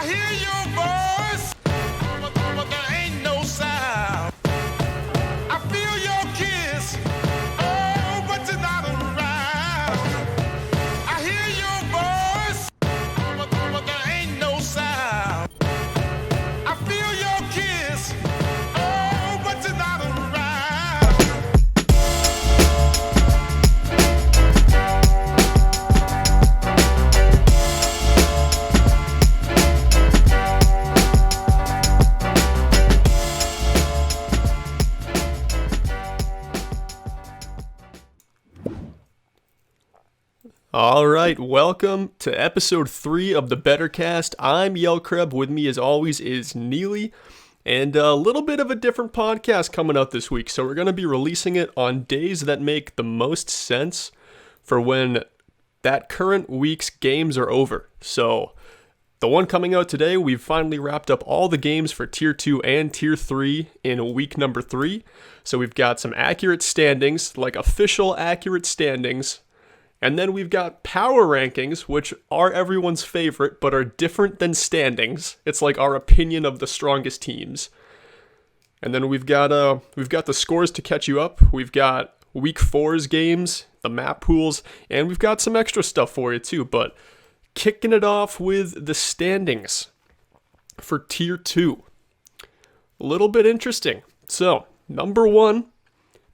hear your voice, but there ain't no sound. I feel your kiss, oh, but you're not around. I hear your voice, but there ain't no sound. I feel your kiss, oh, but you're not around. All right, welcome to episode 3 of the Bettercast. I'm Yelk. With me, as always, is Neely, and a little bit of a different podcast coming out this week. So we're going to be releasing it on days that make the most sense for when that current week's games are over. So the one coming out today, we've finally wrapped up all the games for Tier 2 and Tier 3 in week number 3. So we've got some accurate standings, like official accurate standings. And then we've got power rankings, which are everyone's favorite, but are different than standings. It's like our opinion of the strongest teams. And then we've got the scores to catch you up. We've got week 4's games, the map pools, and we've got some extra stuff for you too. But kicking it off with the standings for Tier 2. A little bit interesting. So, number 1,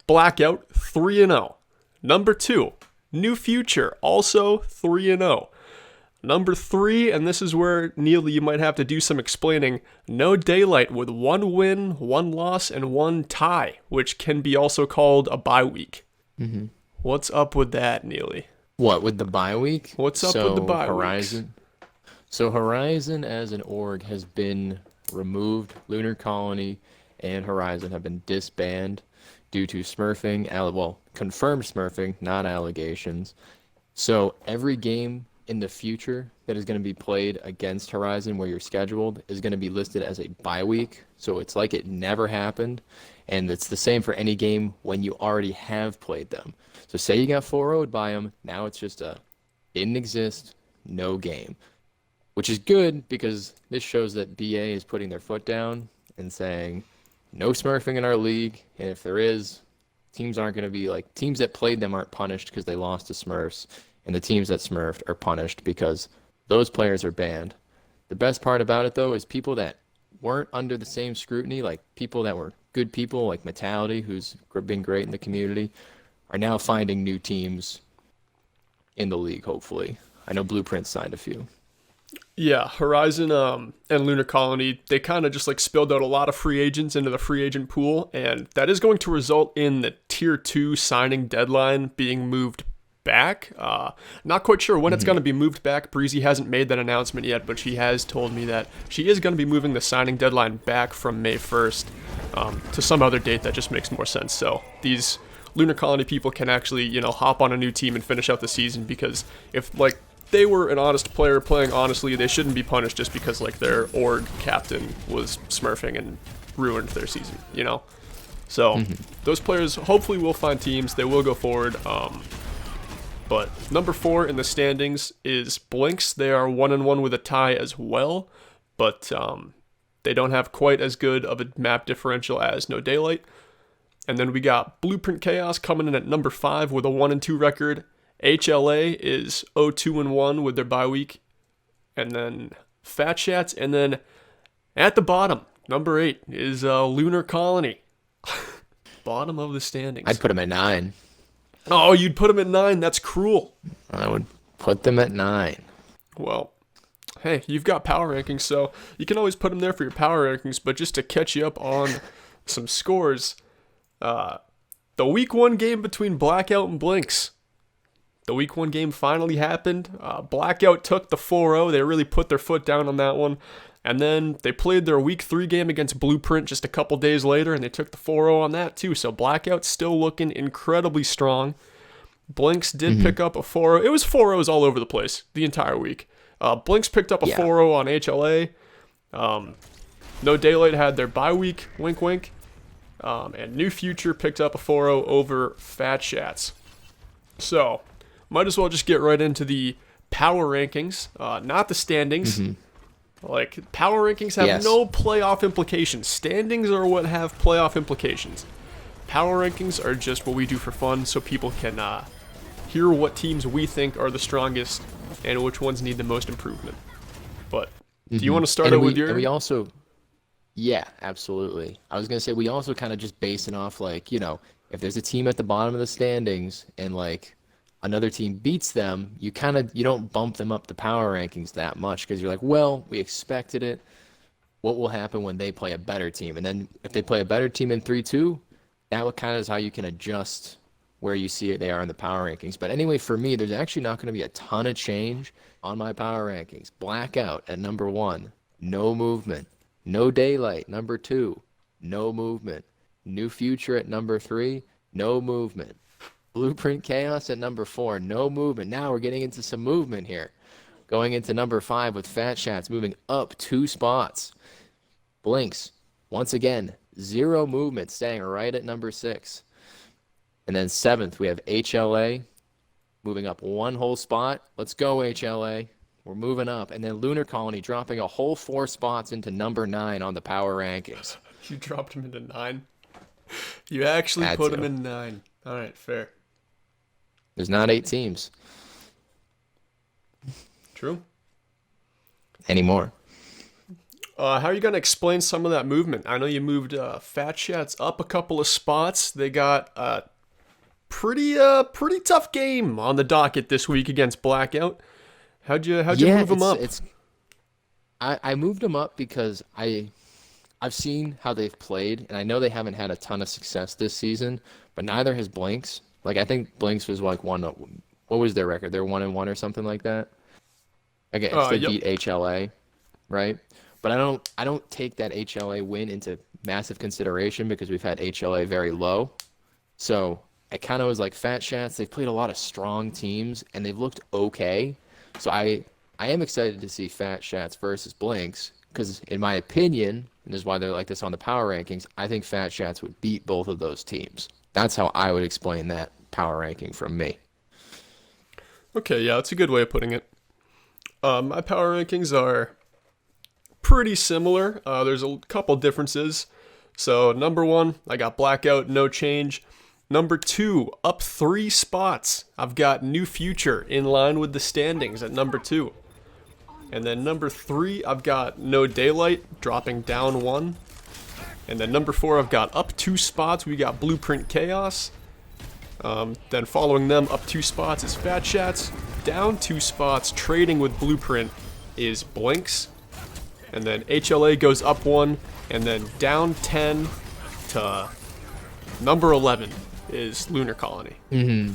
Blackout, 3-0. Number 2, New Future, also 3-0. Number 3, and this is where, Neil, you might have to do some explaining, No Daylight with 1 win, 1 loss, and 1 tie, which can be also called a bye week. Mm-hmm. What's up with that, Neely? What, with the bye week? What's up with the bye Horizon? weeks? So Horizon as an org has been removed. Lunar Colony and Horizon have been disbanded due to smurfing, confirmed smurfing, not allegations. So every game in the future that is going to be played against Horizon where you're scheduled is going to be listed as a bye week. So it's like it never happened. And it's the same for any game when you already have played them. So say you got 4-0'd by them, now it's just a didn't exist, no game. Which is good because this shows that BA is putting their foot down and saying, no smurfing in our league, and if there is, teams aren't going to be like, teams that played them aren't punished because they lost to Smurfs, and the teams that smurfed are punished because those players are banned. The best part about it, though, is people that weren't under the same scrutiny, like people that were good people, like Metality, who's been great in the community, are now finding new teams in the league, hopefully. I know Blueprint signed a few. Yeah, Horizon and Lunar Colony, they kind of just like spilled out a lot of free agents into the free agent pool, and that is going to result in the Tier 2 signing deadline being moved back. Not quite sure when it's going to be moved back. Breezy hasn't made that announcement yet, but she has told me that she is going to be moving the signing deadline back from May 1st to some other date that just makes more sense. So these Lunar Colony people can actually, hop on a new team and finish out the season, because if, they were an honest player playing honestly, they shouldn't be punished just because, their org captain was smurfing and ruined their season, So, those players hopefully will find teams. They will go forward. But number 4 in the standings is Blinks. They are 1-1 with a tie as well, but they don't have quite as good of a map differential as No Daylight. And then we got Blueprint Chaos coming in at number 5 with a 1-2 record. HLA is 0-2-1 with their bye week. And then Fat Shats. And then at the bottom, number 8 is Lunar Colony. Bottom of the standings. I'd put them at 9. Oh, you'd put them at 9? That's cruel. I would put them at 9. Well, hey, you've got power rankings, so you can always put them there for your power rankings. But just to catch you up on some scores, the week 1 game between Blackout and Blinks. The week 1 game finally happened. Blackout took the 4-0. They really put their foot down on that one. And then they played their week 3 game against Blueprint just a couple days later, and they took the 4-0 on that too. So Blackout's still looking incredibly strong. Blinks did pick up a 4-0. It was 4-0s all over the place the entire week. Blinks picked up a 4-0 on HLA. No Daylight had their bye week, wink wink. And New Future picked up a 4-0 over Fat Shats. So, might as well just get right into the power rankings, not the standings. Like, power rankings have no playoff implications. Standings are what have playoff implications. Power rankings are just what we do for fun so people can hear what teams we think are the strongest and which ones need the most improvement. But do you want to start out with your... And we also... Yeah, absolutely. I was going to say, we also kind of just base it off, like, you know, if there's a team at the bottom of the standings and, like, another team beats them, you don't bump them up the power rankings that much because you're like, well, we expected it. What will happen when they play a better team? And then if they play a better team in 3-2, that kind of is how you can adjust where you see it they are in the power rankings. But anyway, for me, there's actually not going to be a ton of change on my power rankings. Blackout at number 1, no movement. No Daylight, number 2, no movement. New Future at number 3, no movement. Blueprint Chaos at number 4, no movement. Now we're getting into some movement here. Going into number 5 with Fat Shats, moving up 2 spots. Blinks, once again, 0 movement, staying right at number 6. And then 7th, we have HLA, moving up 1 whole spot. Let's go, HLA. We're moving up. And then Lunar Colony dropping a whole 4 spots into number 9 on the power rankings. You dropped him into 9? You actually put him in 9. All right, fair. There's not 8 teams. True. Anymore. How are you going to explain some of that movement? I know you moved Fat Shats up a couple of spots. They got a pretty tough game on the docket this week against Blackout. How'd you move them up? I moved them up because I've seen how they've played, and I know they haven't had a ton of success this season, but neither has Blinks. Like, I think Blinks was like what was their record? They're 1-1 or something like that. Okay, they beat HLA, right? But I don't take that HLA win into massive consideration because we've had HLA very low. So I kind of was like, Fat Shats, they've played a lot of strong teams, and they've looked okay. So I am excited to see Fat Shats versus Blinks because, in my opinion, and this is why they're like this on the power rankings, I think Fat Shats would beat both of those teams. That's how I would explain that power ranking from me. Okay, yeah, that's a good way of putting it. My power rankings are pretty similar. There's a couple differences. So number 1, I got Blackout, no change. Number 2, up 3 spots. I've got New Future in line with the standings at number 2. And then number 3, I've got No Daylight dropping down 1. And then number 4, I've got up 2 spots. We got Blueprint Chaos. Then following them up 2 spots is Fat Shats. Down 2 spots, trading with Blueprint, is Blinks. And then HLA goes up 1. And then down 10 to number 11 is Lunar Colony. Mm-hmm.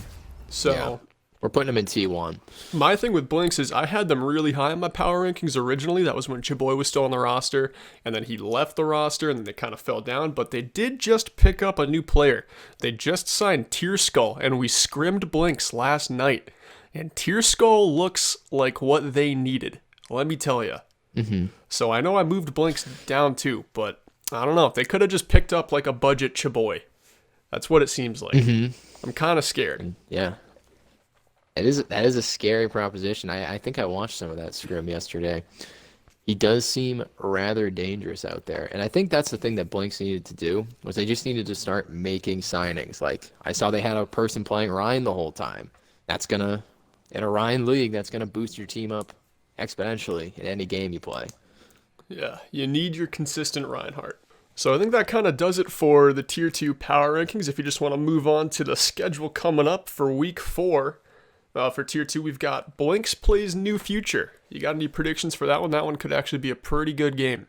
So yeah. We're putting them in T1. My thing with Blinks is I had them really high in my power rankings originally. That was when Chaboy was still on the roster, and then he left the roster, and then they kind of fell down. But they did just pick up a new player. They just signed Tear Skull, and we scrimmed Blinks last night. And Tear Skull looks like what they needed. Let me tell you. Mm-hmm. So I know I moved Blinks down too, but I don't know. If they could have just picked up like a budget Chaboy. That's what it seems like. Mm-hmm. I'm kind of scared. Yeah. That is a scary proposition. I think I watched some of that scrim yesterday. He does seem rather dangerous out there. And I think that's the thing that Blinks needed to do, was they just needed to start making signings. Like, I saw they had a person playing Ryan the whole time. That's going to, in a Ryan league, that's going to boost your team up exponentially in any game you play. Yeah, you need your consistent Reinhardt. So I think that kind of does it for the Tier 2 power rankings. If you just want to move on to the schedule coming up for Week 4, for Tier 2, we've got Blinks plays New Future. You got any predictions for that one? That one could actually be a pretty good game.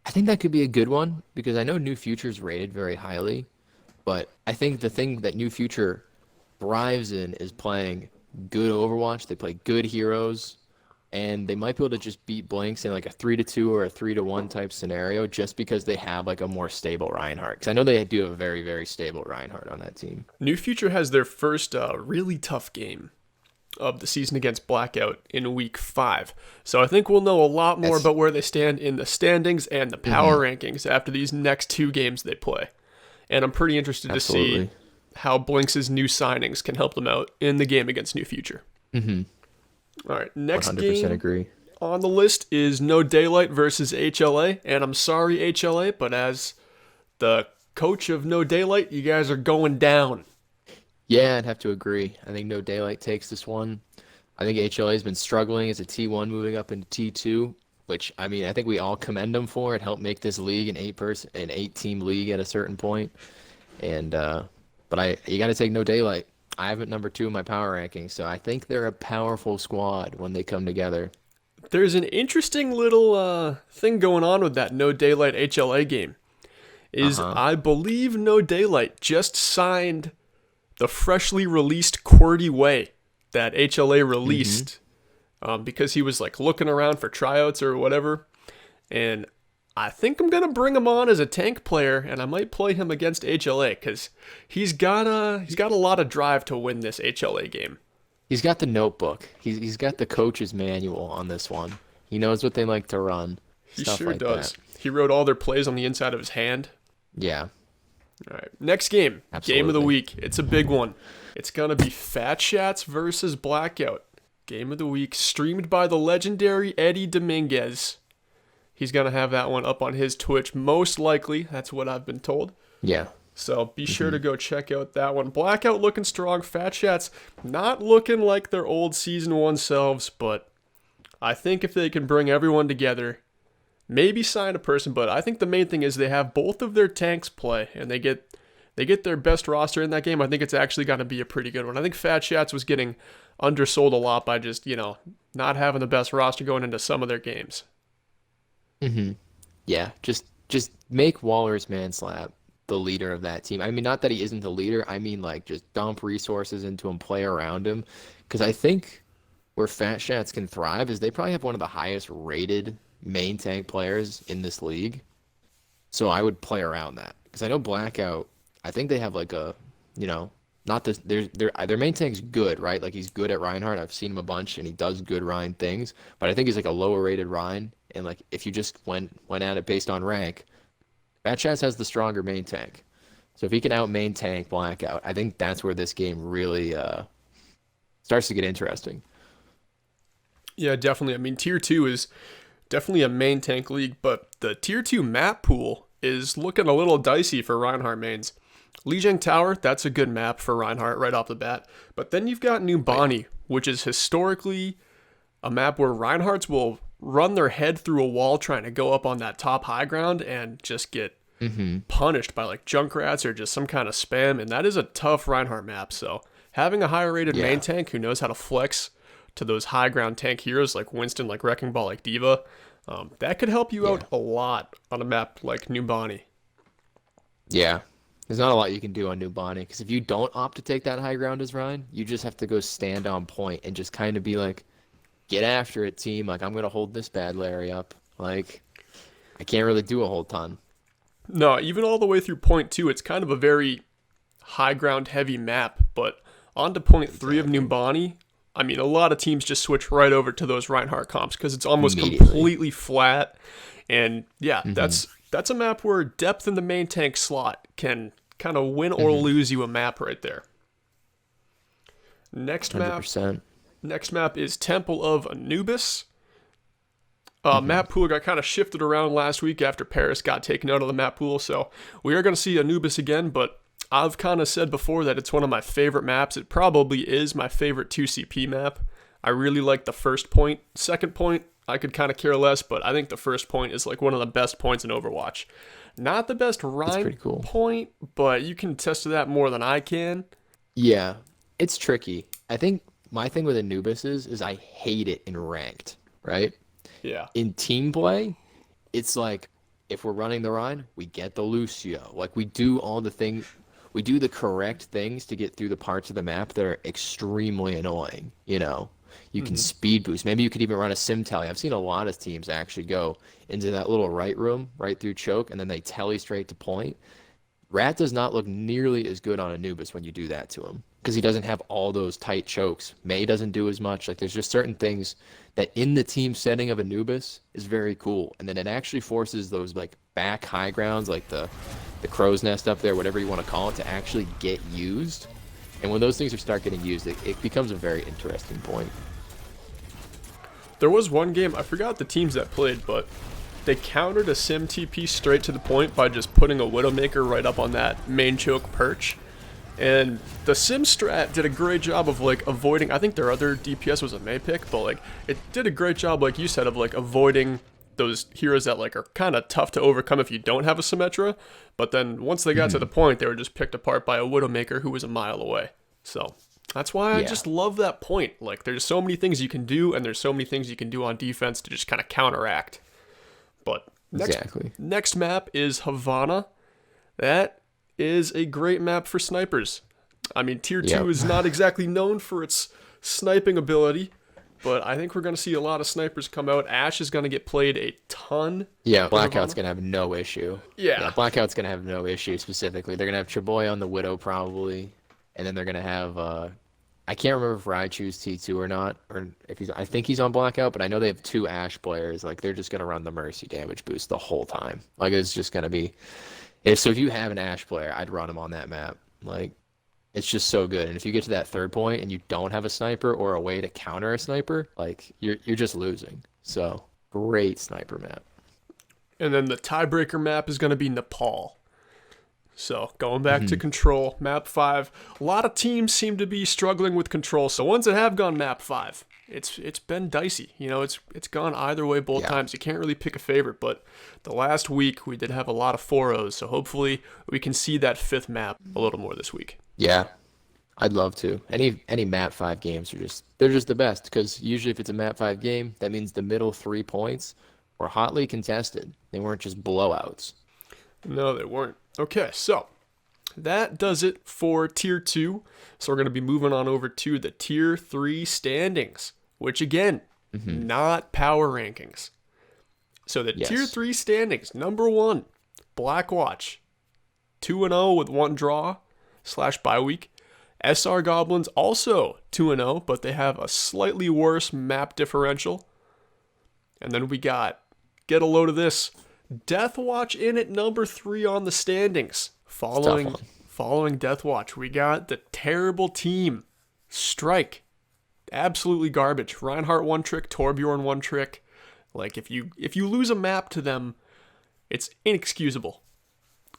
I think that could be a good one, because I know New Future is rated very highly, but I think the thing that New Future thrives in is playing good Overwatch. They play good heroes, and they might be able to just beat Blinks in like a 3-2 or a 3-1 type scenario just because they have like a more stable Reinhardt. Because I know they do have a very, very stable Reinhardt on that team. New Future has their first really tough game of the season against Blackout in Week 5. So I think we'll know a lot more about where they stand in the standings and the power rankings after these next 2 games they play. And I'm pretty interested to see how Blinks' new signings can help them out in the game against New Future. Mm-hmm. All right, next 100% game agree. on the list is No Daylight versus HLA, and I'm sorry, HLA, but as the coach of No Daylight, you guys are going down. Yeah, I'd have to agree. I think No Daylight takes this one. I think HLA has been struggling as a T1 moving up into T2, which, I mean, I think we all commend them for. It helped make this league an 8-team league at a certain point. And you got to take No Daylight. I have it number 2 in my power ranking, so I think they're a powerful squad when they come together. There's an interesting little thing going on with that No Daylight HLA game. I believe No Daylight just signed the freshly released Cordy Way that HLA released because he was like looking around for tryouts or whatever. And I think I'm going to bring him on as a tank player, and I might play him against HLA because he's got a lot of drive to win this HLA game. He's got the notebook. He's got the coach's manual on this one. He knows what they like to run. He stuff sure like does. That. He wrote all their plays on the inside of his hand. Yeah. All right, next game. Absolutely. Game of the week. It's a big one. It's going to be Fat Shats versus Blackout. Game of the week, streamed by the legendary Eddie Dominguez. He's going to have that one up on his Twitch, most likely. That's what I've been told. Yeah. So be sure to go check out that one. Blackout looking strong. Fat Shats not looking like their old Season 1 selves, but I think if they can bring everyone together, maybe sign a person, but I think the main thing is they have both of their tanks play, and they get their best roster in that game. I think it's actually going to be a pretty good one. I think Fat Shats was getting undersold a lot by just, not having the best roster going into some of their games. Yeah, just make Walrus Manslap the leader of that team. I mean, not that he isn't the leader. I mean, like, just dump resources into him, play around him. Because I think where Fat Shats can thrive is they probably have one of the highest rated main tank players in this league. So I would play around that. Because I know Blackout, I think they have like a, not this, their main tank's good, right? Like he's good at Reinhardt. I've seen him a bunch and he does good Rein things. But I think he's like a lower rated Rein. And like if you just went at it based on rank, Fat Shats has the stronger main tank. So if he can out main tank Blackout, I think that's where this game really starts to get interesting. Yeah, definitely. I mean, Tier 2 is definitely a main tank league, but the Tier 2 map pool is looking a little dicey for Reinhardt mains. Lijiang Tower, that's a good map for Reinhardt right off the bat. But then you've got New Bonnie, which is historically a map where Reinhardts will run their head through a wall trying to go up on that top high ground and just get punished by like Junkrats or just some kind of spam. And that is a tough Reinhardt map. So having a higher rated main tank who knows how to flex to those high ground tank heroes like Winston, like Wrecking Ball, like Diva, that could help you out a lot on a map like New Bonnie. Yeah. There's not a lot you can do on New Bonnie, because if you don't opt to take that high ground as Ryan, you just have to go stand on point and just kind of be like, get after it, team. Like, I'm going to hold this bad Larry up. Like, I can't really do a whole ton. No, even all the way through point 2, it's kind of a very high ground heavy map, but on to point 3 of New Bonnie, I mean, a lot of teams just switch right over to those Reinhardt comps because it's almost completely flat. And yeah, that's a map where depth in the main tank slot can kind of win or lose you a map right there. Next 100%. map is Temple of Anubis. Map pool got kind of shifted around last week after Paris got taken out of the map pool, so we are going to see Anubis again, but I've kind of said before that it's one of my favorite maps. It probably is my favorite 2CP map. I really like the first point. Second point, I could kind of care less, but I think the first point is like one of the best points in Overwatch. Not the best Rhyme point, but you can attest to that more than I can. Yeah, it's tricky. I think my thing with Anubis is I hate it in ranked, right? Yeah. In team play, it's like if we're running the Rhine, we get the Lucio. Like we do all the things, we do the correct things to get through the parts of the map that are extremely annoying, You can speed boost. Maybe you could even run a sim tally. I've seen a lot of teams actually go into that little right room, right through choke, and then they tally straight to point. Rat does not look nearly as good on Anubis when you do that to him because he doesn't have all those tight chokes. May doesn't do as much. Like there's just certain things that in the team setting of Anubis is very cool. And then it actually forces those like back high grounds, like the crow's nest up there, whatever you want to call it, to actually get used. And when those things start getting used, it becomes a very interesting point. There was one game, I forgot the teams that played, but they countered a sim TP straight to the point by just putting a Widowmaker right up on that main choke perch. And the sim strat did a great job of like avoiding, I think their other DPS was a May pick, but like it did a great job, like you said, of like avoiding those heroes that like are kind of tough to overcome if you don't have a Symmetra. But then once they got to the point, they were just picked apart by a Widowmaker who was a mile away. So that's why I just love that point. Like, there's so many things you can do, and there's so many things you can do on defense to just kind of counteract. But next map is Havana. That is a great map for snipers. I mean, Tier 2 is not exactly known for its sniping ability, but I think we're going to see a lot of snipers come out. Ash is going to get played a ton. Yeah, Blackout's going to have no issue. Yeah, Blackout's going to have no issue specifically. They're going to have Chaboy on the Widow probably. And then they're gonna have I can't remember if Raichu's T2 or not, or if I think he's on Blackout, but I know they have 2 Ash players. Like, they're just gonna run the Mercy damage boost the whole time. Like, it's just gonna be if you have an Ash player, I'd run him on that map. Like, it's just so good. And if you get to that third point and you don't have a sniper or a way to counter a sniper, like you're just losing. So great sniper map. And then the tiebreaker map is gonna be Nepal. So, going back to Control, Map 5, a lot of teams seem to be struggling with Control. So, ones that have gone Map 5, it's been dicey. You know, it's gone either way both times. You can't really pick a favorite, but the last week we did have a lot of 4-0s, so hopefully we can see that 5th map a little more this week. Yeah, I'd love to. Any Map 5 games they're just the best, because usually if it's a Map 5 game, that means the middle 3 points were hotly contested. They weren't just blowouts. No, they weren't. Okay, so that does it for Tier 2. So we're going to be moving on over to the Tier 3 standings, which again, not power rankings. So the Tier 3 standings, number 1, Blackwatch, 2-0 with 1 draw / bye week. SR Goblins also 2-0, but they have a slightly worse map differential. And then we got, get a load of this, Deathwatch in at number 3 on the standings. Following Deathwatch, we got the terrible team, Strike. Absolutely garbage. Reinhardt 1 trick, Torbjorn 1 trick. Like, if you lose a map to them, it's inexcusable.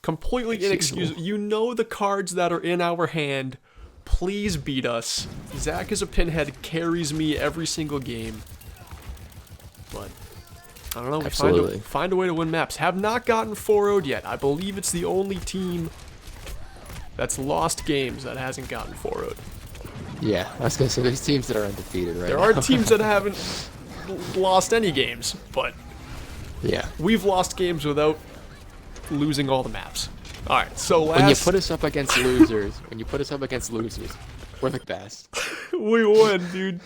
Completely inexcusable. You know the cards that are in our hand. Please beat us. Zach is a pinhead, carries me every single game. But I don't know, we find a way to win maps. Have not gotten 4-0'd yet. I believe it's the only team that's lost games that hasn't gotten 4-0'd. Yeah, I was going to say, there's teams that are undefeated right now. There are teams that haven't lost any games, but we've lost games without losing all the maps. All right, so when you put us up against losers, we're the best. We won, dude.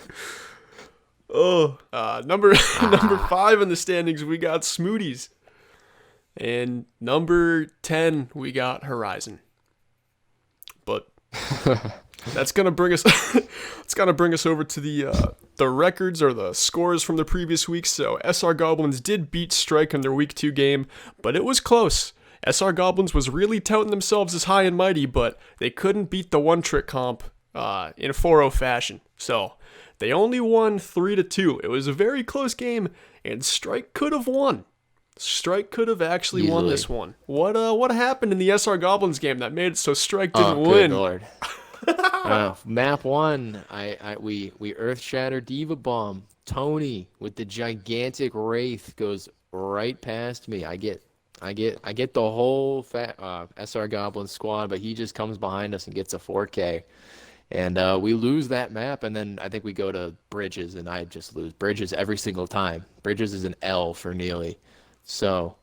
Oh, number 5 in the standings, we got Smoothies. And number 10, we got Horizon. But that's gonna bring us over to the records or the scores from the previous week. So SR Goblins did beat Strike in their week 2 game, but it was close. SR Goblins was really touting themselves as high and mighty, but they couldn't beat the 1-trick comp in a 4-0 fashion. So they only won 3-2. It was a very close game, and Strike could have won. Strike could have actually won this one. What happened in the SR Goblins game that made it so Strike didn't win? Good Lord. Map 1, we Earth Shatter Diva Bomb. Tony with the gigantic Wraith goes right past me. I get the whole SR Goblin squad, but he just comes behind us and gets a 4K. And we lose that map, and then I think we go to Bridges, and I just lose Bridges every single time. Bridges is an L for Neely. So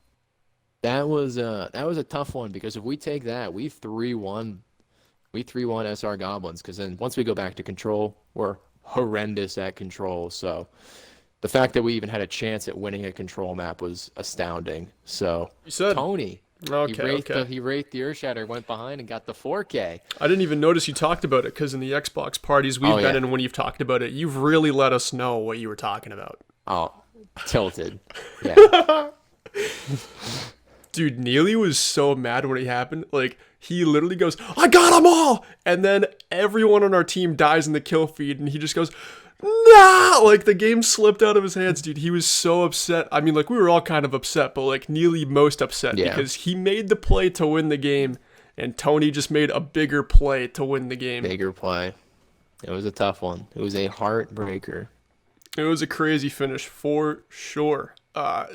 that was a tough one, because if we take that, we 3-1 SR Goblins, because then once we go back to Control, we're horrendous at Control. So the fact that we even had a chance at winning a Control map was astounding. So you said Tony. Okay. He wraithed the Earth Shatter, went behind and got the 4K. I didn't even notice you talked about it, because in the Xbox parties we've been in, when you've talked about it, you've really let us know what you were talking about. Oh, tilted. Yeah. Dude, Neely was so mad when it happened. Like, he literally goes, I got them all! And then everyone on our team dies in the kill feed, and he just goes, nah, like the game slipped out of his hands, dude. He was so upset. I mean, like we were all kind of upset, but like Neely most upset because he made the play to win the game, and Tony just made a bigger play to win the game. Bigger play. It was a tough one. It was a heartbreaker. It was a crazy finish for sure.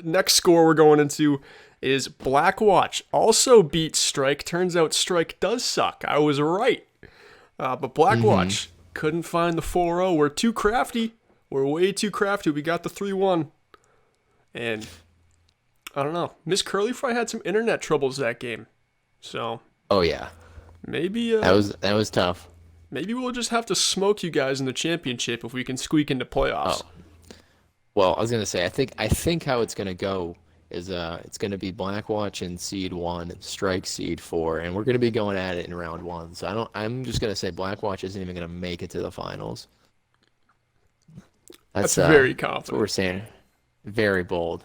Next score we're going into is Blackwatch. Also beat Strike. Turns out Strike does suck. I was right. But Blackwatch couldn't find the 4-0. We're too crafty. We're way too crafty. We got the 3-1. And I don't know. Miss Curlyfry had some internet troubles that game. So. Oh yeah. Maybe that was tough. Maybe we'll just have to smoke you guys in the championship if we can squeak into playoffs. Oh. Well, I was gonna say, I think how it's gonna go is it's gonna be Blackwatch in seed 1 and Strike seed 4, and we're gonna be going at it in round 1. So I'm just gonna say Blackwatch isn't even gonna make it to the finals. That's very confident. That's what we're saying. Very bold.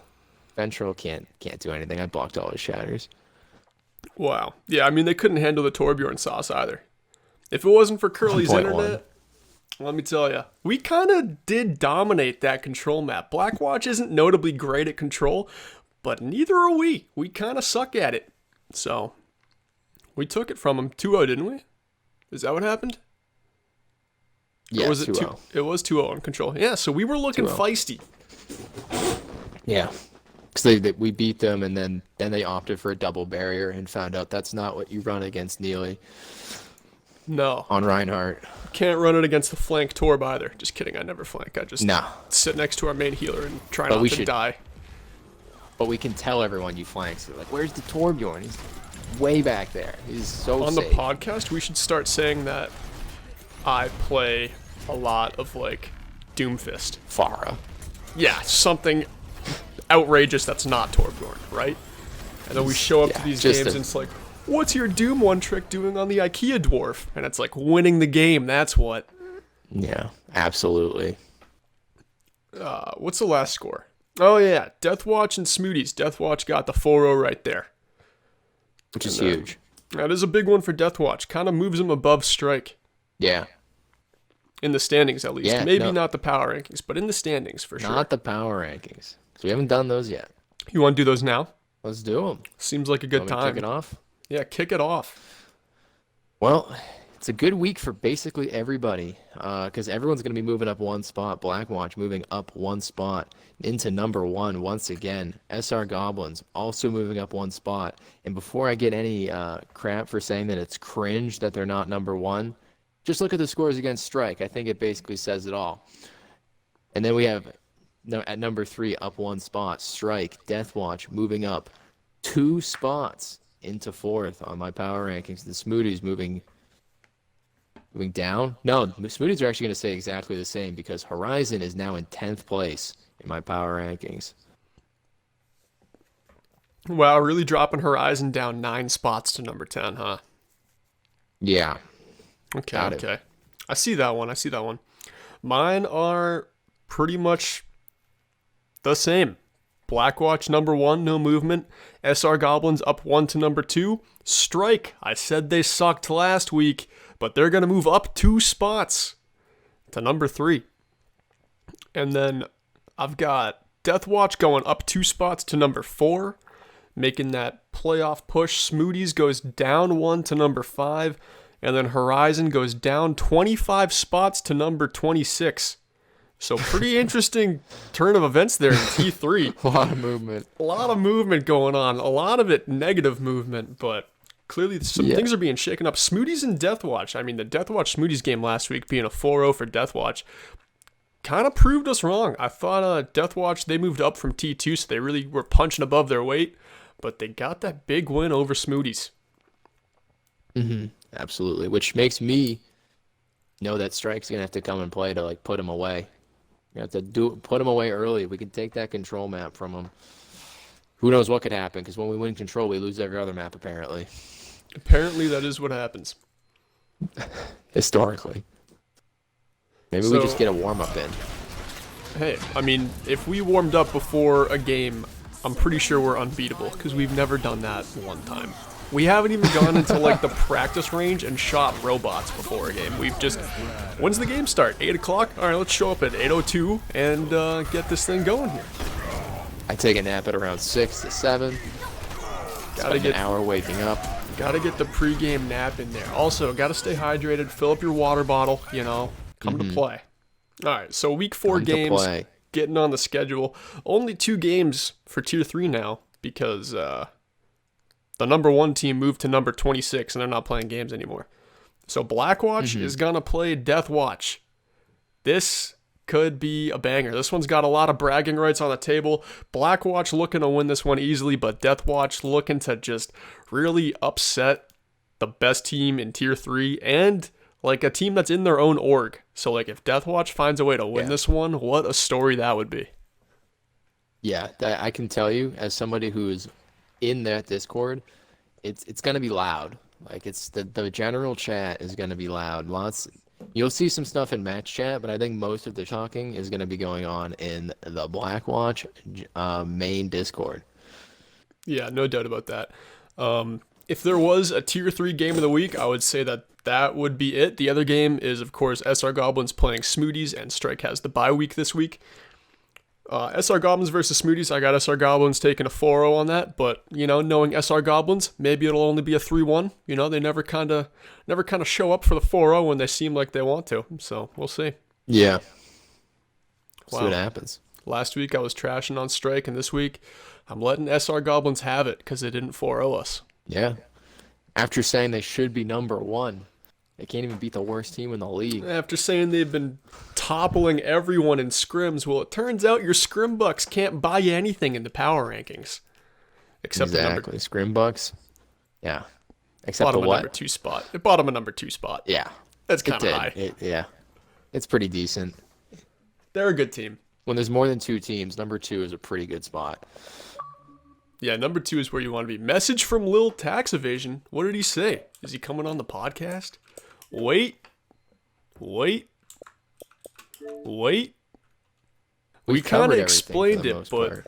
Ventral can't do anything. I blocked all his shatters. Wow. Yeah, I mean they couldn't handle the Torbjorn sauce either. If it wasn't for Curly's 1.1. internet, let me tell you, we kind of did dominate that control map. Blackwatch isn't notably great at control, but neither are we. We kind of suck at it. So, we took it from him 2-0, didn't we? Is that what happened? Yeah, or was it 2-0. It was 2-0 on control. Yeah, so we were looking 2-0. feisty. Yeah. Because we beat them, and then they opted for a double barrier and found out that's not what you run against Neely. No. On Reinhardt. Can't run it against the flank Torb either. Just kidding, I never flank. I just sit next to our main healer and try not to die. But we can tell everyone you flank. So like, where's the Torbjorn? He's way back there. He's so on safe. The podcast, we should start saying that I play a lot of, like, Doomfist. Pharah. Yeah, something outrageous that's not Torbjorn, right? And then we show up to these games and it's like, what's your Doom one trick doing on the IKEA dwarf? And it's like winning the game, that's what. Yeah, absolutely. What's the last score? Oh yeah, Deathwatch and Smoothies. Deathwatch got the 4-0 right there. Which is huge. That is a big one for Deathwatch. Kind of moves him above Strike. Yeah. In the standings, at least. Yeah, Maybe not the power rankings, but in the standings for sure. Not the power rankings. So we haven't done those yet. You want to do those now? Let's do them. Seems like a good time. Kick it off? Yeah, kick it off. Well, it's a good week for basically everybody because everyone's going to be moving up one spot. Blackwatch moving up one spot into number 1 once again. SR Goblins also moving up one spot. And before I get any crap for saying that it's cringe that they're not number 1, just look at the scores against Strike. I think it basically says it all. And then we have at number 3 up one spot, Strike, Deathwatch moving up 2 spots into 4th on my power rankings. The Smoothies moving down. No, the Smoothies are actually going to stay exactly the same because Horizon is now in 10th place in my power rankings. Wow, really dropping Horizon down 9 spots to number 10, huh? Yeah. Okay. I see that one. Mine are pretty much the same. Blackwatch number 1, no movement. SR Goblins up 1 to number 2. Strike, I said they sucked last week, but they're going to move up 2 spots to number 3. And then I've got Deathwatch going up 2 spots to number 4, making that playoff push. Smoothies goes down 1 to number 5, and then Horizon goes down 25 spots to number 26. So pretty interesting turn of events there in T3. A lot of movement. A lot of movement going on. A lot of it negative movement, but clearly some things are being shaken up. Smoothies and Deathwatch. I mean, the Deathwatch Smoothies game last week being a 4-0 for Deathwatch kind of proved us wrong. I thought Deathwatch, they moved up from T2, so they really were punching above their weight, but they got that big win over Smoothies. Mm-hmm. Absolutely, which makes me know that Strike's going to have to come and play to like put him away. You have to put him away early. We can take that control map from him. Who knows what could happen? Because when we win control, we lose every other map, apparently. Apparently, that is what happens. Historically. Maybe we just get a warm-up in. Hey, I mean, if we warmed up before a game, I'm pretty sure we're unbeatable, because we've never done that one time. We haven't even gone into like the practice range and shot robots before a game. We've just, when's the game start? 8 o'clock? All right, let's show up at 8:02 and get this thing going here. I take a nap at around 6 to 7. Gotta get an hour waking up. Gotta get the pregame nap in there. Also, gotta stay hydrated. Fill up your water bottle. You know, come to play. All right, so week 4 games getting on the schedule. Only 2 games for tier 3 now because the number 1 team moved to number 26 and they're not playing games anymore. So Blackwatch is gonna play Deathwatch. This could be a banger. This one's got a lot of bragging rights on the table. Blackwatch looking to win this one easily, but Deathwatch looking to just really upset the best team in tier 3 and like a team that's in their own org. So like if Deathwatch finds a way to win this one, what a story that would be. Yeah, I can tell you as somebody who is in that Discord, it's gonna be loud. Like it's the general chat is gonna be loud. You'll see some stuff in match chat, but I think most of the talking is gonna be going on in the Blackwatch main Discord. Yeah, no doubt about that. If there was a tier 3 game of the week, I would say that would be it. The other game is, of course, SR Goblins playing Smoothies, and Strike has the bye week this week. SR Goblins versus Smoothies, I got SR Goblins taking a 4-0 on that, but, you know, knowing SR Goblins, maybe it'll only be a 3-1. You know, they never kind of show up for the 4-0 when they seem like they want to, so we'll see. Yeah. Wow. See what happens. Last week I was trashing on Strike, and this week I'm letting SR Goblins have it because they didn't 4-0 us. Yeah. After saying they should be number 1. They can't even beat the worst team in the league. After saying they've been toppling everyone in scrims, well, it turns out your scrim bucks can't buy you anything in the power rankings. Except exactly. Scrim bucks. Yeah. Except bought the them what? A number 2 spot. It bought them a number 2 spot. Yeah. That's kind of high. Yeah. It's pretty decent. They're a good team. When there's more than 2 teams, number 2 is a pretty good spot. Yeah, number 2 is where you want to be. Message from Lil Tax Evasion. What did he say? Is he coming on the podcast? Wait. We kind of explained it, but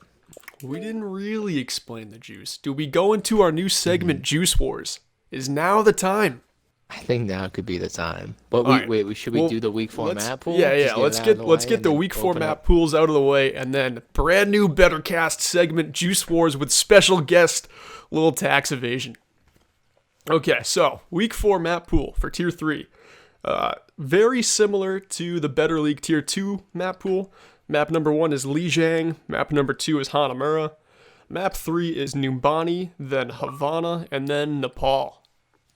we didn't really explain the juice. Do we go into our new segment, Juice Wars? Is now the time? I think now could be the time. But should we do the week 4 map pool? Yeah. Let's get the week 4 map pools out of the way, and then brand new Bettercast segment, Juice Wars, with special guest Lil Tax Evasion. Okay, so week 4 map pool for tier 3. Very similar to the Better League tier 2 map pool. Map number 1 is Lijiang. Map number 2 is Hanamura. Map 3 is Numbani, then Havana, and then Nepal.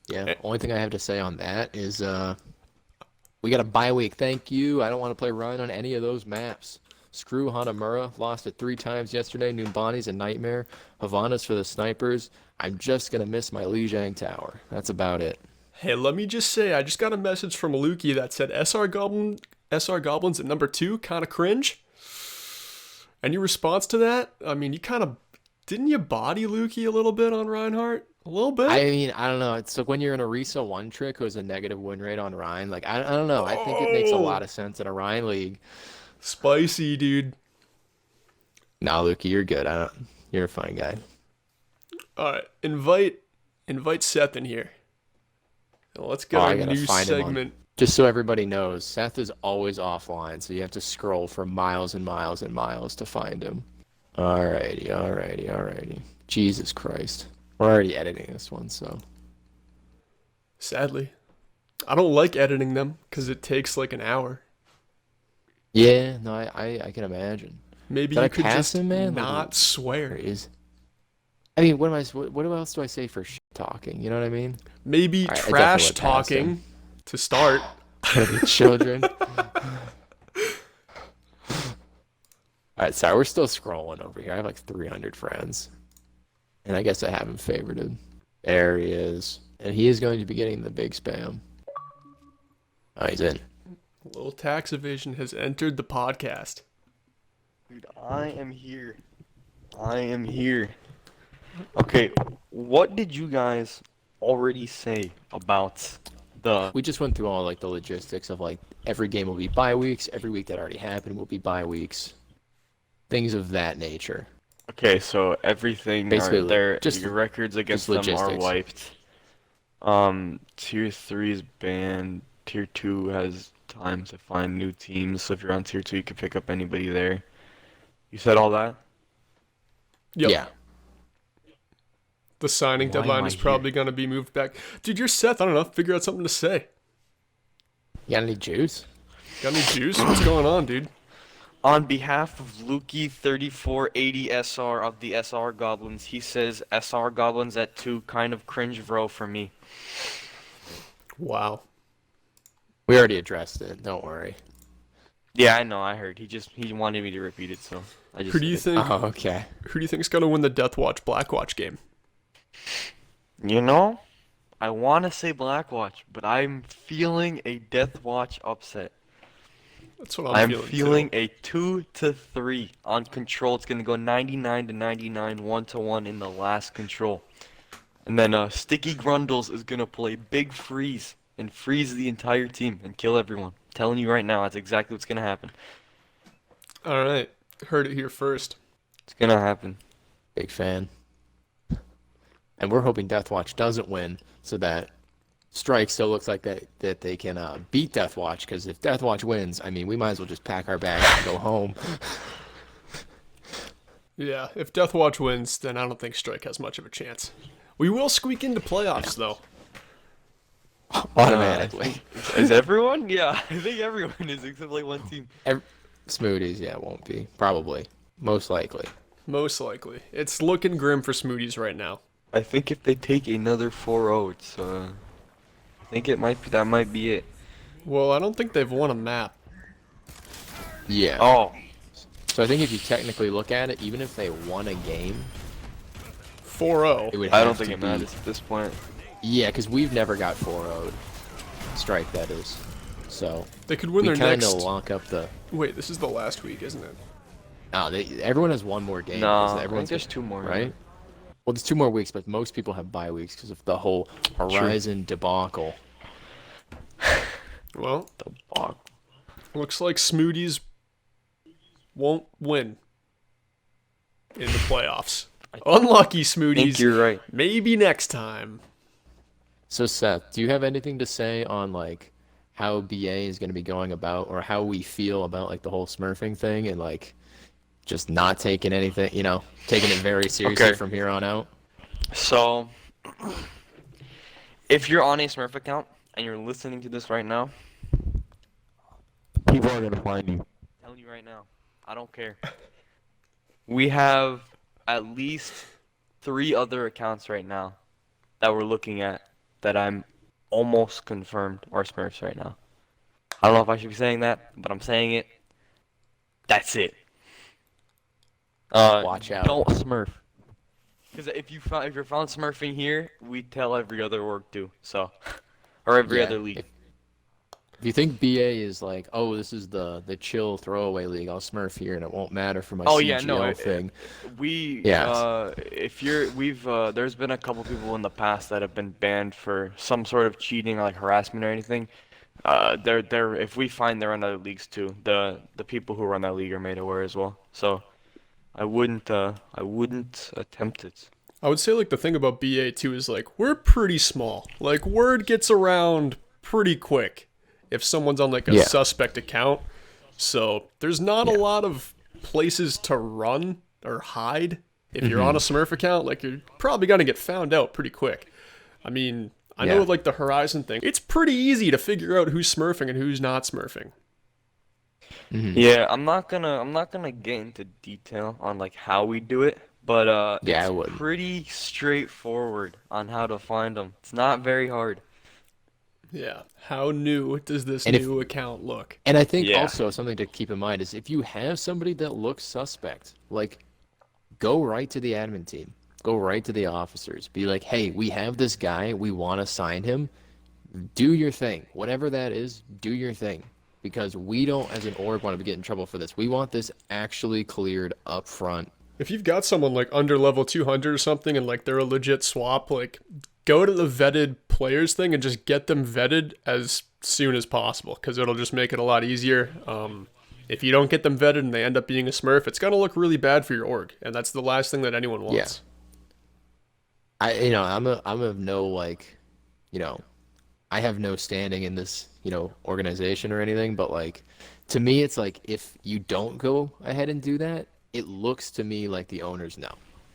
Yeah, only thing I have to say on that is we got a bye week. Thank you. I don't want to play Ryan on any of those maps. Screw Hanamura. Lost it 3 times yesterday. Numbani's a nightmare. Havana's for the snipers. I'm just going to miss my Lijiang tower. That's about it. Hey, let me just say, I just got a message from Lukey that said SR Goblins at number 2, kind of cringe. Any response to that? I mean, didn't you body Lukey a little bit on Reinhardt? A little bit? I mean, I don't know. It's like when you're in a Risa 1 trick who has a negative win rate on Ryan. Like, I don't know. I think it makes a lot of sense in a Ryan league. Spicy, dude. Nah, Lukey, you're good. You're a fine guy. All right, invite Seth in here. Let's get our new segment. Just so everybody knows, Seth is always offline, so you have to scroll for miles and miles and miles to find him. Alrighty. Jesus Christ. We're already editing this one, so. Sadly. I don't like editing them, because it takes like an hour. Yeah, no, I can imagine. Maybe you could just not swear. I mean, what else do I say for shit talking? You know what I mean? Maybe trash talking to start. Children. Alright, sorry, we're still scrolling over here. I have like 300 friends. And I guess I have him favorited. There he is. And he is going to be getting the big spam. Oh, he's in. Lil Tax Evasion has entered the podcast. Dude, I am here. Okay, what did you guys already say about the... We just went through all like the logistics of like every game will be bye weeks, every week that already happened will be bye weeks. Things of that nature. Okay, so everything Basically, are there. just Your records against just them are logistics. wiped. Tier 3 is banned. Tier 2 has time to find new teams. So if you're on Tier 2, you can pick up anybody there. You said all that? Yep. Yeah. The signing Why am deadline I is here? probably going to be moved back. Dude, you're Seth. I don't know. Figure out something to say. You got any juice? Got any juice? What's going on, dude? On behalf of Lukey 3480 SR of the SR Goblins, he says SR Goblins at 2 kind of cringe bro for me. Wow. We already addressed it. Don't worry. Yeah, I know, I heard. He wanted me to repeat it, so I just Who do you said it. think? Oh, okay. Who do you think's going to win the Deathwatch Blackwatch game? You know, I want to say Blackwatch, but I'm feeling a Deathwatch upset. That's what I'm feeling feeling too. a 2-3 on control. It's gonna go 99-99, 1-1 in the last control. And then Sticky Grundles is gonna play Big Freeze and freeze the entire team and kill everyone. I'm telling you right now, that's exactly what's gonna happen. All right. Heard it here first. It's gonna happen. Big fan. And we're hoping Deathwatch doesn't win so that Strike still looks like that they can beat Deathwatch, because if Deathwatch wins, I mean, we might as well just pack our bags and go home. Yeah, if Deathwatch wins, then I don't think Strike has much of a chance. We will squeak into playoffs, though. Automatically. Is everyone? Yeah, I think everyone is except like one team. Smoothies, yeah, won't be. Probably. Most likely. Most likely. It's looking grim for Smoothies right now. I think if they take another 4-0, it's I think that might be it. Well, I don't think they've won a map. Yeah. Oh, So I think if you technically look at it, even if they won a game, 4-0. it would I have don't think to it be... matters at this point. Yeah, because we've never got 4-0'd. Strike, that is. So They could win we their kind next... of lock up the... Wait, this is the last week, isn't it? No, everyone has one more game. No, because I think everyone's there's 2 more. right? Well, there's 2 more weeks, but most people have bye weeks because of the whole Horizon debacle. Well, The bog. looks like Smoothies won't win in the playoffs. Unlucky I think Smoothies. you're right. Maybe next time. So Seth, do you have anything to say on like how BA is going to be going about, or how we feel about like the whole smurfing thing, and like just not taking anything, taking it very seriously Okay. from here on out? So, if you're on a Smurf account and you're listening to this right now, people are gonna find you. I'm telling you right now, I don't care. We have at least 3 other accounts right now that we're looking at that I'm almost confirmed are Smurfs right now. I don't know if I should be saying that, but I'm saying it. That's it. Watch out. Don't Smurf. Because if you're found Smurfing here, we tell every other org too. So, or every Yeah, other league. If you think BA is like, oh, this is the chill throwaway league, I'll smurf here and it won't matter for my Oh, CGL yeah, no, thing. There's been a couple people in the past that have been banned for some sort of cheating, like harassment or anything. If we find they're in other leagues too, the people who run that league are made aware as well. So, I wouldn't attempt it. I would say like the thing about BA too is like we're pretty small. Like word gets around pretty quick if someone's on like a suspect account. So there's not a lot of places to run or hide. If you're on a Smurf account, like you're probably gonna get found out pretty quick. I mean, I know like the Horizon thing, it's pretty easy to figure out who's Smurfing and who's not Smurfing. Yeah, I'm not gonna get into detail on like how we do it, but I it's wouldn't. pretty straightforward on how to find them. It's not very hard. Yeah. How new does this And if- new account look? And I think Yeah. also something to keep in mind is if you have somebody that looks suspect, like go right to the admin team, go right to the officers, be like, hey, we have this guy, we want to sign him. Do your thing. Whatever that is, do your thing. Because we don't, as an org, want to get in trouble for this. We want this actually cleared up front. If you've got someone like under level 200 or something and like they're a legit swap, like go to the vetted players thing and just get them vetted as soon as possible because it'll just make it a lot easier. if you don't get them vetted and they end up being a Smurf, it's gonna look really bad for your org, and that's the last thing that anyone wants. I'm of no like, you know, I have no standing in this, organization or anything, but like to me it's like if you don't go ahead and do that, it looks to me like the owners know.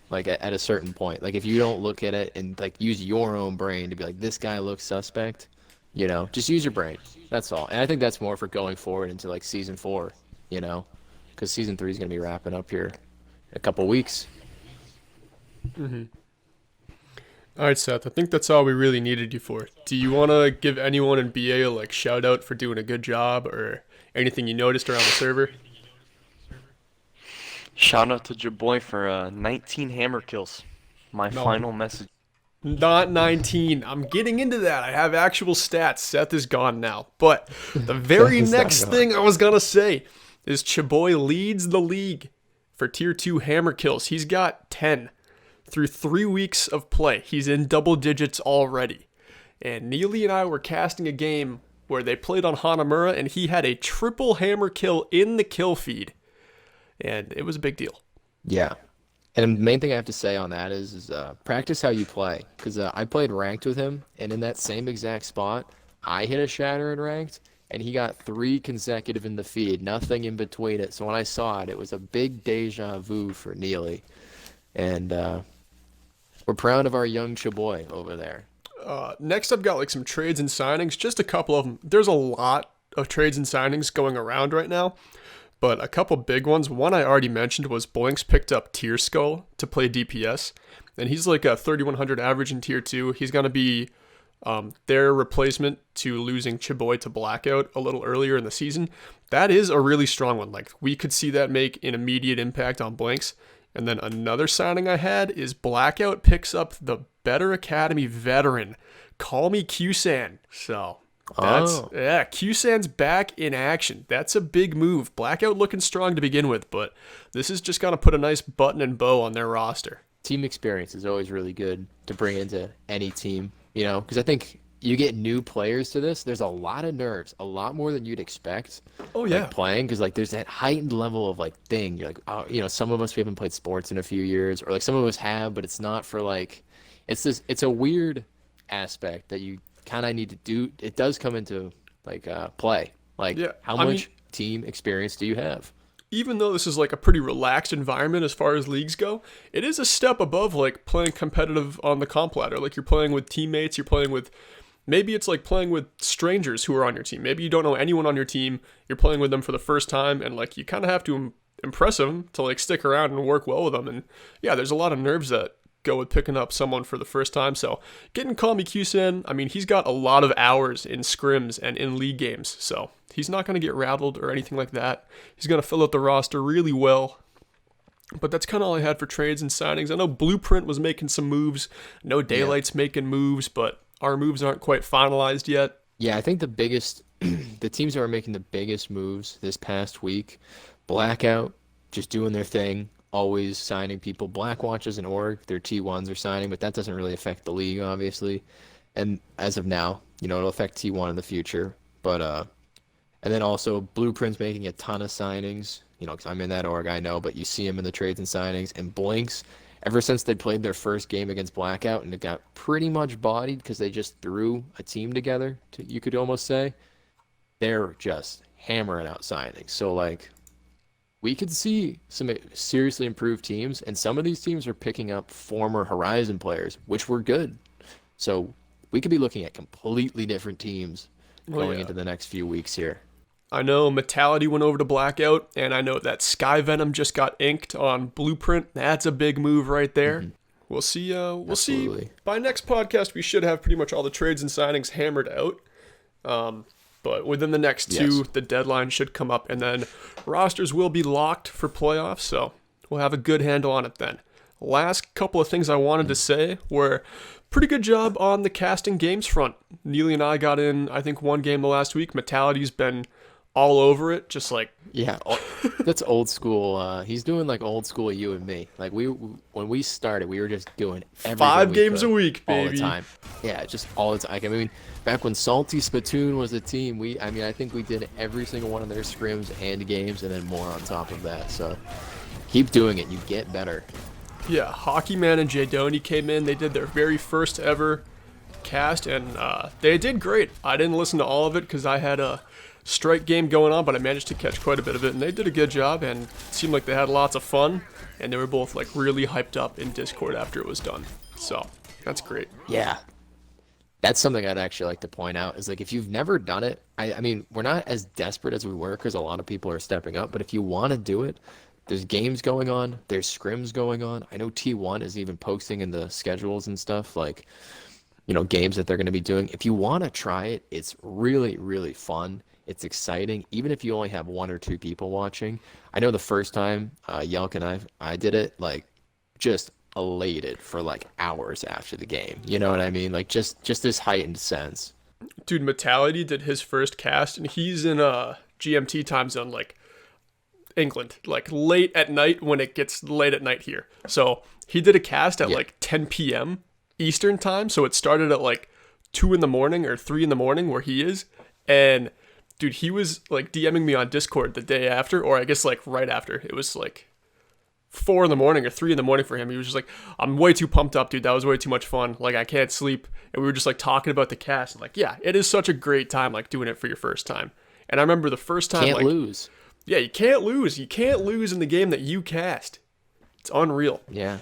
Like at a certain point. Like if you don't look at it and like use your own brain to be like this guy looks suspect, just use your brain. That's all. And I think that's more for going forward into like season 4, because season 3 is going to be wrapping up here in a couple weeks. All right, Seth, I think that's all we really needed you for. Do you want to give anyone in BA a shout out for doing a good job or anything you noticed around the server? Shout out to your boy for 19 hammer kills. My final message. Not 19. I'm getting into that. I have actual stats. Seth is gone now. But the very next thing I was going to say is Chaboy leads the league for tier 2 hammer kills. He's got 10. Through 3 weeks of play, he's in double digits already. And Neely and I were casting a game where they played on Hanamura, and he had a triple hammer kill in the kill feed. And it was a big deal. Yeah. And the main thing I have to say on that is practice how you play. Because I played ranked with him, and in that same exact spot, I hit a shatter in ranked, and he got 3 consecutive in the feed, nothing in between it. So when I saw it, it was a big deja vu for Neely. And we're proud of our young Chaboy over there. Next, I've got some trades and signings, just a couple of them. There's a lot of trades and signings going around right now, but a couple big ones. One I already mentioned was Blinks picked up Tier Skull to play DPS, and he's like a 3,100 average in Tier 2. He's going to be their replacement to losing Chaboy to Blackout a little earlier in the season. That is a really strong one. We could see that make an immediate impact on Blinks. And then another signing I had is Blackout picks up the Better Academy veteran. Call me Q-San. So Q-San's back in action. That's a big move. Blackout looking strong to begin with, but this is just going to put a nice button and bow on their roster. Team experience is always really good to bring into any team, because I think you get new players to this. There's a lot of nerves, a lot more than you'd expect. Oh yeah, playing because there's that heightened level of thing. You're some of us we haven't played sports in a few years, or some of us have, but it's not for it's a weird aspect that you kind of need to do. It does come into play. How much team experience do you have? Even though this is a pretty relaxed environment as far as leagues go, it is a step above playing competitive on the comp ladder. You're playing with teammates, you're playing with. Maybe it's playing with strangers who are on your team. Maybe you don't know anyone on your team. You're playing with them for the first time, and you kind of have to impress them to stick around and work well with them. And yeah, there's a lot of nerves that go with picking up someone for the first time. So getting Call Me Q-San, he's got a lot of hours in scrims and in league games, so he's not going to get rattled or anything like that. He's going to fill out the roster really well. But that's kind of all I had for trades and signings. I know Blueprint was making some moves. No Daylight's making moves, but our moves aren't quite finalized yet. Yeah, I think the teams that are making the biggest moves this past week, Blackout, just doing their thing, always signing people. Blackwatch as an org, their T1s are signing, but that doesn't really affect the league, obviously. And as of now, it'll affect T1 in the future. But and then also Blueprint's making a ton of signings, because I'm in that org, I know, but you see them in the trades and signings. And Blinks, ever since they played their first game against Blackout and it got pretty much bodied because they just threw a team together, you could almost say, they're just hammering out signings. So, we could see some seriously improved teams, and some of these teams are picking up former Horizon players, which were good. So we could be looking at completely different teams going into the next few weeks here. I know Metality went over to Blackout, and I know that Sky Venom just got inked on Blueprint. That's a big move right there. Mm-hmm. We'll see. We'll see. By next podcast, we should have pretty much all the trades and signings hammered out. But within the next two, the deadline should come up, and then rosters will be locked for playoffs, so we'll have a good handle on it then. Last couple of things I wanted to say were pretty good job on the casting games front. Neely and I got in, I think, one game the last week. Metality's been all over it, just like Yeah, that's old school. He's doing like old school you and me. Like when we started, we were just doing everything 5 we games could a week, all baby. the time. Yeah, just all the time. Like, I mean, back when Salty Spittoon was a team, I think we did every single one of their scrims and games, and then more on top of that. So keep doing it. You get better. Yeah, Hockey Man and Jadoni came in. They did their very first ever cast, and they did great. I didn't listen to all of it because I had a strike game going on, but I managed to catch quite a bit of it, and they did a good job, and it seemed like they had lots of fun, and they were both like really hyped up in Discord after it was done. So that's great. Yeah. That's something I'd actually like to point out is like if you've never done it, I mean, we're not as desperate as we were because a lot of people are stepping up, but if you want to do it, there's games going on, there's scrims going on. I know T1 is even posting in the schedules and stuff, like, games that they're going to be doing. If you want to try it, it's really, really fun. It's exciting, even if you only have 1 or 2 people watching. I know the first time Yelk and I did it, like, just elated for like hours after the game. You know what I mean? Like just this heightened sense. Dude, Metality did his first cast, and he's in a GMT time zone, like England, like late at night when it gets late at night here. So he did a cast at like 10 p.m. Eastern time. So it started at like 2 in the morning or 3 in the morning where he is. And dude, he was like DMing me on Discord the day after, or I guess like right after. It was like 4 in the morning or 3 in the morning for him. He was just like, I'm way too pumped up, dude. That was way too much fun. Like, I can't sleep. And we were just like talking about the cast. And like, yeah, it is such a great time, like doing it for your first time. And I remember the first time, can't like, lose. Yeah, you can't lose. You can't lose in the game that you cast. It's unreal. Yeah.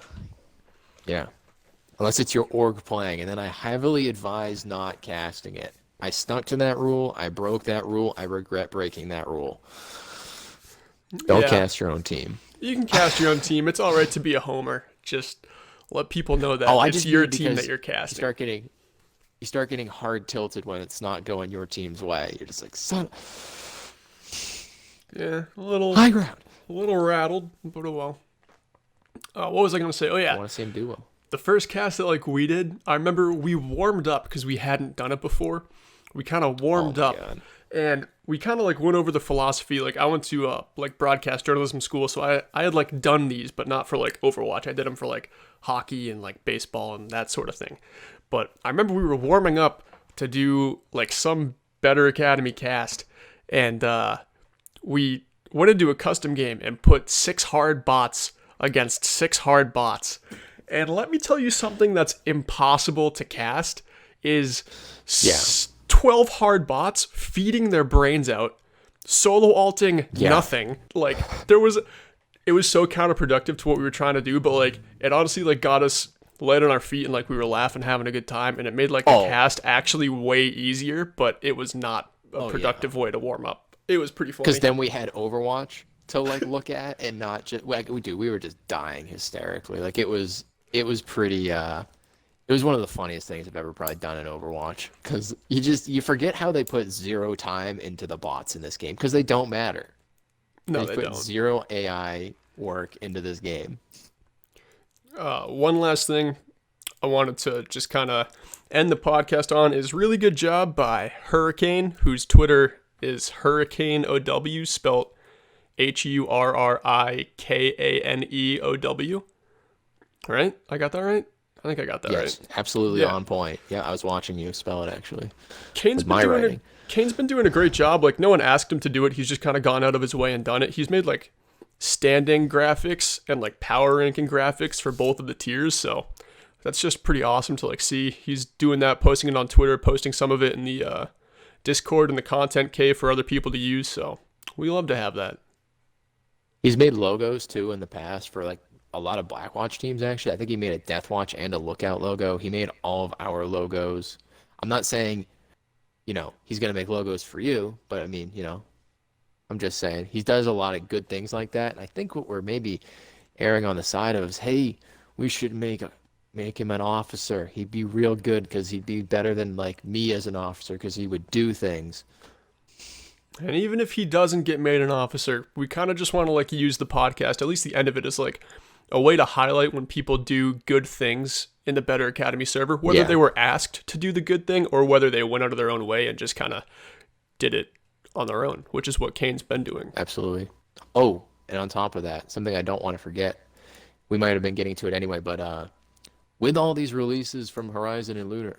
Unless it's your org playing, and then I heavily advise not casting it. I stuck to that rule. I broke that rule. I regret breaking that rule. Don't cast your own team. You can cast your own team. It's all right to be a homer. Just let people know that it's your team that you're casting. You start getting hard tilted when it's not going your team's way. You're just like, son. Yeah, a little high ground. A little rattled, but oh well. What was I gonna say? Oh yeah, I want to see him do well. The first cast that like we did, I remember we warmed up because we hadn't done it before. We kind of warmed up. God. And we kind of like went over the philosophy. Like I went to like broadcast journalism school, so I had like done these, but not for like Overwatch. I did them for like hockey and like baseball and that sort of thing. But I remember we were warming up to do like some Better Academy cast, and we went into a custom game and put 6 hard bots against 6 hard bots. And let me tell you something that's impossible to cast is 12 hard bots feeding their brains out, solo alting nothing. Like it was so counterproductive to what we were trying to do, but like it honestly like got us light on our feet and like we were laughing, having a good time, and it made like the cast actually way easier, but it was not a productive way to warm up. It was pretty funny. Because then we had Overwatch to like look at and not just like we were just dying hysterically. Like it was pretty it was one of the funniest things I've ever probably done in Overwatch, because you forget how they put 0 time into the bots in this game, because they don't matter. No, they put don't. 0 AI work into this game. One last thing I wanted to just kind of end the podcast on is really good job by Hurricane, whose Twitter is Hurricane OW, spelled HURRIKANEOW. Right? I got that right? I think I got that right. Absolutely on point. Yeah, I was watching you spell it actually. Kane's been doing a great job. Like no one asked him to do it. He's just kind of gone out of his way and done it. He's made like standing graphics and like power ranking graphics for both of the tiers. So that's just pretty awesome to like see. He's doing that, posting it on Twitter, posting some of it in the Discord and the content cave for other people to use. So we love to have that. He's made logos too in the past for like a lot of Blackwatch teams, actually. I think he made a Deathwatch and a Lookout logo. He made all of our logos. I'm not saying, he's going to make logos for you, but I mean, I'm just saying he does a lot of good things like that. And I think what we're maybe erring on the side of is, hey, we should make him an officer. He'd be real good because he'd be better than like me as an officer because he would do things. And even if he doesn't get made an officer, we kind of just want to like use the podcast, at least the end of it, is like a way to highlight when people do good things in the Better Academy server, whether they were asked to do the good thing or whether they went out of their own way and just kind of did it on their own, which is what Kane's been doing. Absolutely. Oh, and on top of that, something I don't want to forget, we might have been getting to it anyway, but with all these releases from Horizon and Lunar,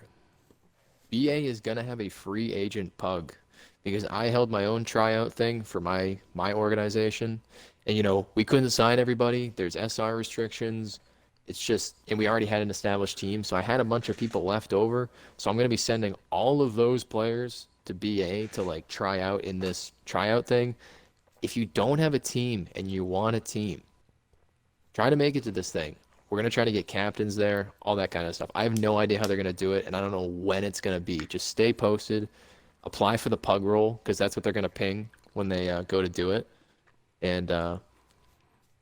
BA is going to have a free agent pug because I held my own tryout thing for my organization. And, you know, we couldn't sign everybody. There's SR restrictions. It's just, and we already had an established team. So I had a bunch of people left over. So I'm going to be sending all of those players to BA to like try out in this tryout thing. If you don't have a team and you want a team, try to make it to this thing. We're going to try to get captains there, all that kind of stuff. I have no idea how they're going to do it, and I don't know when it's going to be. Just stay posted. Apply for the pug roll, because that's what they're going to ping when they go to do it. And you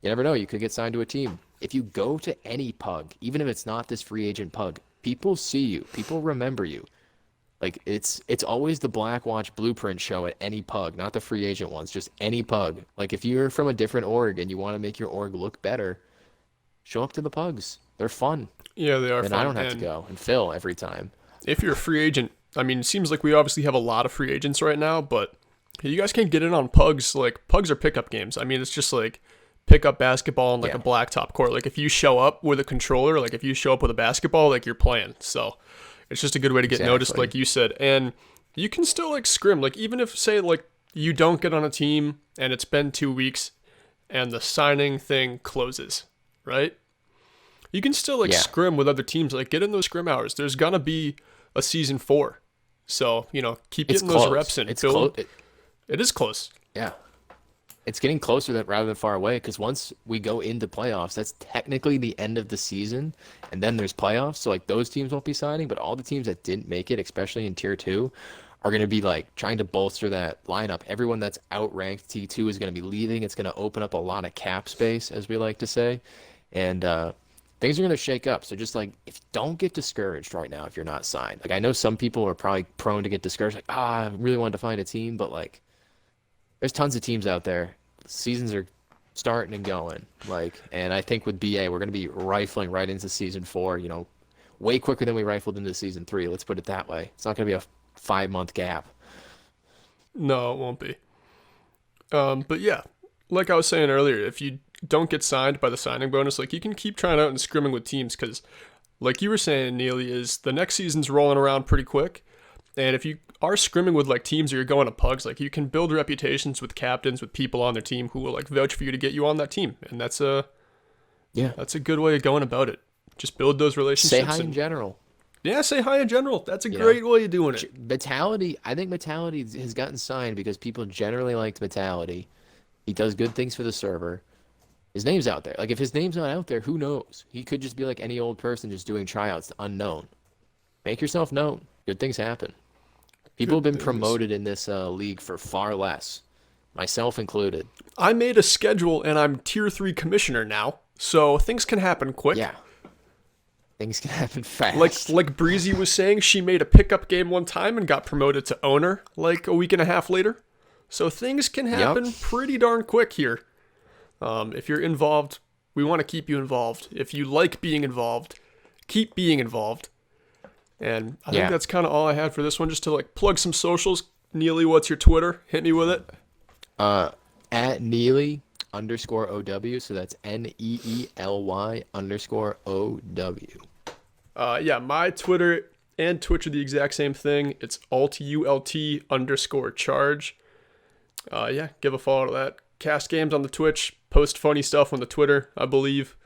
never know. You could get signed to a team. If you go to any pug, even if it's not this free agent pug, people see you. People remember you. Like, it's always the Blackwatch blueprint show at any pug, not the free agent ones, just any pug. Like, if you're from a different org and you want to make your org look better, show up to the pugs. They're fun. Yeah, they are and fun. I don't have to go and fill every time. If you're a free agent, I mean, it seems like we obviously have a lot of free agents right now, but you guys can't get in on pugs. Like, pugs are pickup games. I mean, it's just like pickup basketball on like a blacktop court. Like, if you show up with a controller, like if you show up with a basketball, like you're playing. So it's just a good way to get noticed, like you said. And you can still like scrim. Like, even if, say, like you don't get on a team and it's been 2 weeks and the signing thing closes, right? You can still like scrim with other teams. Like, get in those scrim hours. There's gonna be a season 4, so you know, keep getting those reps in. It's close. It is close. Yeah, it's getting closer rather than far away. Because once we go into playoffs, that's technically the end of the season, and then there's playoffs. So like those teams won't be signing, but all the teams that didn't make it, especially in Tier 2, are going to be like trying to bolster that lineup. Everyone that's outranked T2 is going to be leaving. It's going to open up a lot of cap space, as we like to say, and things are going to shake up. So just like, don't get discouraged right now if you're not signed. Like, I know some people are probably prone to get discouraged. Like, I really wanted to find a team, but like, there's tons of teams out there. Seasons are starting and going. Like, and I think with BA, we're going to be rifling right into season 4, you know, way quicker than we rifled into season 3. Let's put it that way. It's not going to be a 5-month gap. No, it won't be. But yeah, like I was saying earlier, if you don't get signed by the signing bonus, like, you can keep trying out and scrimming with teams, because like you were saying, Neely, is the next season's rolling around pretty quick, and if you are scrimming with like teams or you're going to pugs, like, you can build reputations with captains, with people on their team who will like vouch for you to get you on that team, and that's a good way of going about it. Just build those relationships. Say hi in general. Yeah, say hi in general. That's a great way of doing it. Vitality, I think Vitality has gotten signed because people generally liked Vitality. He does good things for the server. His name's out there. Like, if his name's not out there, who knows? He could just be like any old person just doing tryouts, unknown. Make yourself known. Good things happen. People have been promoted in this league for far less, myself included. I made a schedule and I'm Tier 3 commissioner now, so things can happen quick. Yeah. Things can happen fast. Like Breezy was saying, she made a pickup game one time and got promoted to owner like a week and a half later. So things can happen pretty darn quick here. If you're involved, we want to keep you involved. If you like being involved, keep being involved. And I think that's kind of all I had for this one, just to like plug some socials. Neely, what's your Twitter? Hit me with it. At Neely _OW. So that's NEELY_OW. Yeah, my Twitter and Twitch are the exact same thing. It's ALTULT_charge. Yeah, give a follow to that. Cast games on the Twitch, post funny stuff on the Twitter, I believe.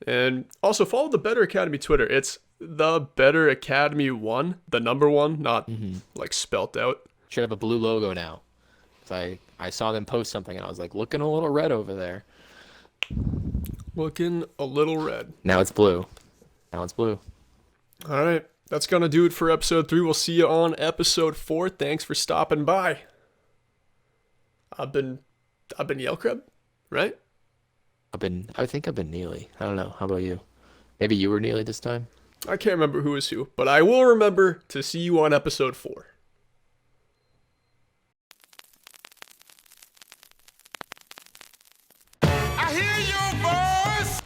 And also follow the Better Academy Twitter. It's the Better Academy 1, the number 1, not like spelt out. Should have a blue logo now. I saw them post something and I was like, looking a little red over there. Looking a little red. Now it's blue. All right, that's gonna do it for episode 3. We'll see you on episode 4. Thanks for stopping by. I've been Yelkreb, right? I think I've been Neely. I don't know. How about you? Maybe you were Neely this time? I can't remember who is who, but I will remember to see you on episode 4. I hear your voice.